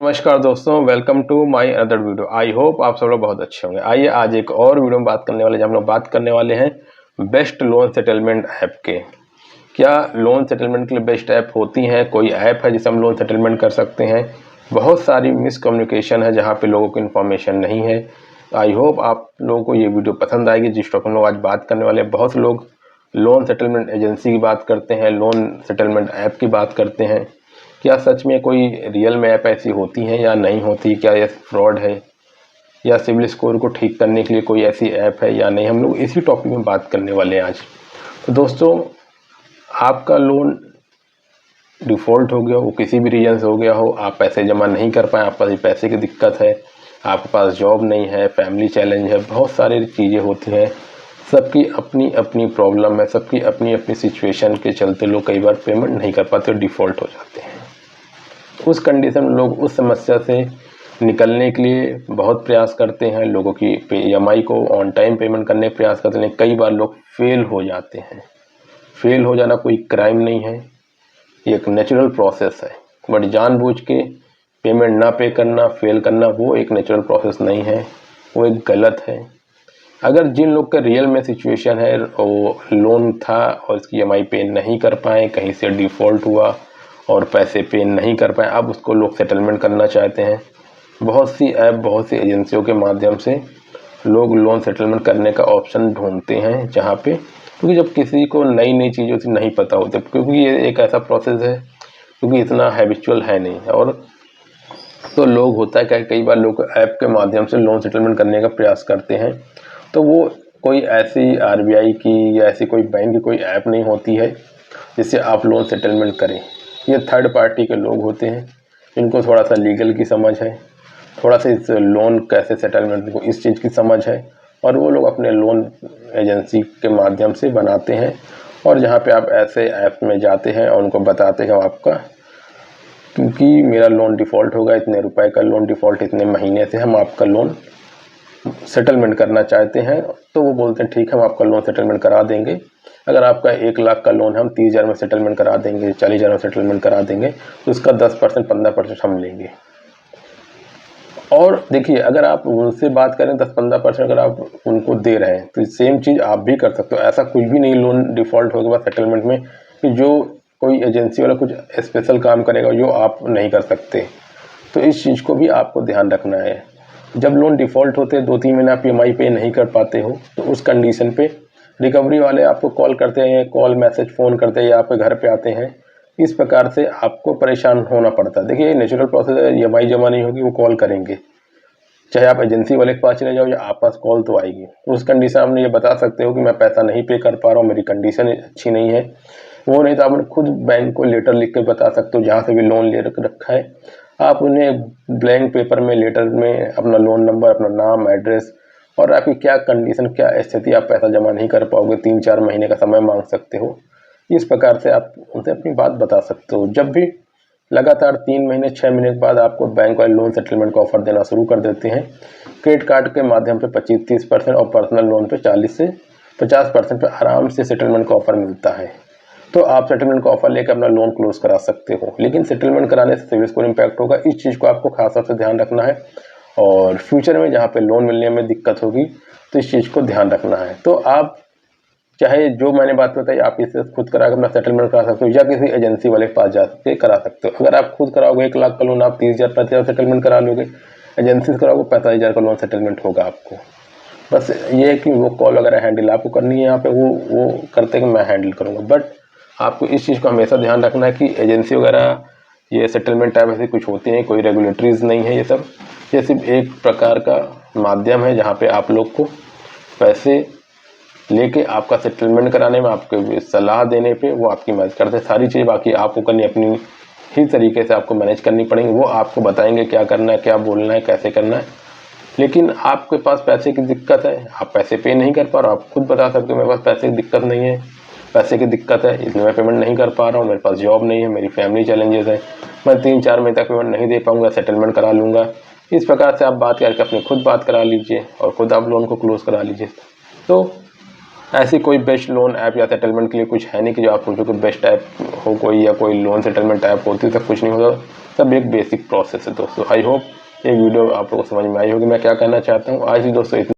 नमस्कार दोस्तों, welcome to my other video. I hope आप सब लोग बहुत अच्छे होंगे। आइए आज एक और वीडियो में बात करने वाले जहाँ हम लोग बात करने वाले हैं बेस्ट लोन सेटलमेंट ऐप के। क्या लोन सेटलमेंट के लिए बेस्ट ऐप होती हैं? कोई ऐप है जिससे हम लोन सेटलमेंट कर सकते हैं? बहुत सारी मिसकम्युनिकेशन है जहाँ पे लोगों को इन्फॉर्मेशन नहीं है। आई होप आप लोगों को ये वीडियो पसंद आएगी। जिस टॉपिक हम लोग आज बात करने वाले हैं, बहुत लोग लोन सेटलमेंट एजेंसी की बात करते हैं, लोन सेटलमेंट ऐप की बात करते हैं। क्या सच में कोई रियल में ऐप ऐसी होती हैं या नहीं होती? क्या ये फ्रॉड है या सिविल स्कोर को ठीक करने के लिए कोई ऐसी ऐप है या नहीं? हम लोग इसी टॉपिक में बात करने वाले हैं आज। तो दोस्तों, आपका लोन डिफ़ॉल्ट हो गया हो, किसी भी रीज़न से हो गया हो, आप पैसे जमा नहीं कर पाए, आपके पास पैसे की दिक्कत है, आपके पास जॉब नहीं है, फैमिली चैलेंज है, बहुत सारी चीज़ें होती हैं। सबकी अपनी अपनी प्रॉब्लम है, सबकी अपनी अपनी सिचुएशन के चलते लोग कई बार पेमेंट नहीं कर पाते और डिफ़ॉल्ट हो जाते हैं। उस कंडीशन में लोग उस समस्या से निकलने के लिए बहुत प्रयास करते हैं, लोगों की EMI को ऑन टाइम पेमेंट करने का प्रयास करते हैं। कई बार लोग फेल हो जाते हैं। फेल हो जाना कोई क्राइम नहीं है, ये एक नेचुरल प्रोसेस है। बट जानबूझ के पेमेंट ना पे करना, फेल करना, वो एक नेचुरल प्रोसेस नहीं है, वो एक गलत है। अगर जिन लोग का रियल में सिचुएशन है, वो लोन था और इसकी EMI पे नहीं कर पाए, कहीं से डिफ़ॉल्ट हुआ और पैसे पे नहीं कर पाए, अब उसको लोग सेटलमेंट करना चाहते हैं। बहुत सी ऐप, बहुत सी एजेंसियों के माध्यम से लोग लोन सेटलमेंट करने का ऑप्शन ढूंढते हैं, जहाँ पे क्योंकि जब किसी को नई नई चीज़ों से नहीं पता होती, क्योंकि ये एक ऐसा प्रोसेस है, क्योंकि इतना हैबिचुअल है नहीं। और तो लोग होता है क्या, कई बार लोग ऐप के माध्यम से लोन सेटलमेंट करने का प्रयास करते हैं, तो वो कोई ऐसी RBI की या ऐसी कोई बैंक की कोई ऐप नहीं होती है जिससे आप लोन सेटलमेंट करें। ये थर्ड पार्टी के लोग होते हैं, इनको थोड़ा सा लीगल की समझ है, थोड़ा सा इस लोन कैसे सेटलमेंट को इस चीज़ की समझ है, और वो लोग अपने लोन एजेंसी के माध्यम से बनाते हैं। और जहाँ पे आप ऐसे ऐप में जाते हैं और उनको बताते हैं आपका, क्योंकि मेरा लोन डिफ़ॉल्ट होगा, इतने रुपए का लोन डिफ़ॉल्ट, इतने महीने से हम आपका लोन सेटलमेंट करना चाहते हैं, तो वो बोलते हैं ठीक है, हम आपका लोन सेटलमेंट करा देंगे। अगर आपका 1 लाख का लोन है, हम 30,000 में सेटलमेंट करा देंगे, 40,000 में सेटलमेंट करा देंगे, तो उसका 10% 15% हम लेंगे। और देखिए, अगर आप उनसे बात करें 10-15% अगर आप उनको दे रहे हैं, तो सेम चीज़ आप भी कर सकते हो। ऐसा कुछ भी नहीं लोन डिफ़ॉल्ट होने के बाद सेटलमेंट में कि जो कोई एजेंसी वाला कुछ स्पेशल काम करेगा जो आप नहीं कर सकते। तो इस चीज़ को भी आपको ध्यान रखना है। जब लोन डिफ़ॉल्ट होते हैं, 2-3 महीने आप EMI पे नहीं कर पाते हो, तो उस कंडीशन पे रिकवरी वाले आपको कॉल करते हैं, कॉल मैसेज फ़ोन करते हैं या आपके घर पे आते हैं। इस प्रकार से आपको परेशान होना पड़ता है। देखिए, ये नेचुरल प्रोसेस है, EMI जमा नहीं होगी, वो कॉल करेंगे। चाहे आप एजेंसी वाले के पास चले जाओ या आप पास कॉल तो आएगी। उस कंडीशन में ये बता सकते हो कि मैं पैसा नहीं पे कर पा रहा हूँ, मेरी कंडीशन अच्छी नहीं है। वो नहीं तो आप खुद बैंक को लेटर लिख के बता सकते हो, जहाँ से भी लोन ले रखा है आप उन्हें ब्लैंक पेपर में, लेटर में अपना लोन नंबर, अपना नाम, एड्रेस और आपकी क्या कंडीशन, क्या स्थिति, आप पैसा जमा नहीं कर पाओगे, 3-4 महीने का समय मांग सकते हो। इस प्रकार से आप उनसे अपनी बात बता सकते हो। जब भी लगातार 3 महीने, 6 महीने के बाद आपको बैंक वाले लोन सेटलमेंट का ऑफर देना शुरू कर देते हैं। क्रेडिट कार्ड के माध्यम से 25-30% और पर्सनल लोन पे 40 से 50% पे आराम से सेटलमेंट का ऑफर मिलता है। तो आप सेटलमेंट का ऑफर लेकर अपना लोन क्लोज करा सकते हो। लेकिन सेटलमेंट कराने से सिविल स्कोर इम्पैक्ट होगा, इस चीज़ को आपको खास तौर से ध्यान रखना है। और फ्यूचर में जहाँ पे लोन मिलने में दिक्कत होगी, तो इस चीज़ को ध्यान रखना है। तो आप चाहे जो मैंने बात बताई, आप इसे खुद करा कर अपना सेटलमेंट करा सकते हो या किसी एजेंसी वाले के पास जा के करा सकते हो। अगर आप खुद कराओगे 1 लाख का लोन, आप 30,000 35,000 सेटलमेंट करा लोगे। एजेंसी से कराओगे 45,000 का लोन सेटलमेंट होगा आपको। बस ये है कि वो कॉल वगैरह हैंडल आपको करनी है, यहाँ पे वो करते कि मैं हैंडल करूँगा। बट आपको इस चीज़ को हमेशा ध्यान रखना है कि एजेंसी वगैरह, ये सेटलमेंट टाइप ऐसी कुछ होती हैं, कोई रेगुलेटरीज नहीं है। ये सिर्फ एक प्रकार का माध्यम है जहाँ पे आप लोग को पैसे लेके आपका सेटलमेंट कराने में, आपके सलाह देने पे वो आपकी मदद करते हैं। सारी चीज़ बाकी आपको करनी, अपनी ही तरीके से आपको मैनेज करनी पड़ेंगी। वो आपको बताएंगे क्या करना है, क्या बोलना है, कैसे करना है। लेकिन आपके पास पैसे की दिक्कत है, आप पैसे पे नहीं कर पा रहे हो, आप खुद बता सकते हो मेरे पास पैसे की दिक्कत नहीं है, पैसे की दिक्कत है इसलिए मैं पेमेंट नहीं कर पा रहा हूँ, मेरे पास जॉब नहीं है, मेरी फैमिली चैलेंजेस है, मैं 3-4 महीने तक पेमेंट नहीं दे पाऊँगा, सेटलमेंट करा लूँगा। इस प्रकार से आप बात करके अपने खुद बात करा लीजिए और खुद आप लोन को क्लोज करा लीजिए। तो ऐसी कोई बेस्ट लोन ऐप या सेटलमेंट के लिए कुछ है नहीं कि जो आप सोचो कि बेस्ट ऐप हो कोई, या कोई लोन सेटलमेंट ऐप होती है, तक कुछ नहीं होता। सब एक बेसिक प्रोसेस है दोस्तों। आई होप ये वीडियो आप लोगों को समझ में आई होगी मैं क्या कहना चाहता हूँ। आज ही दोस्तों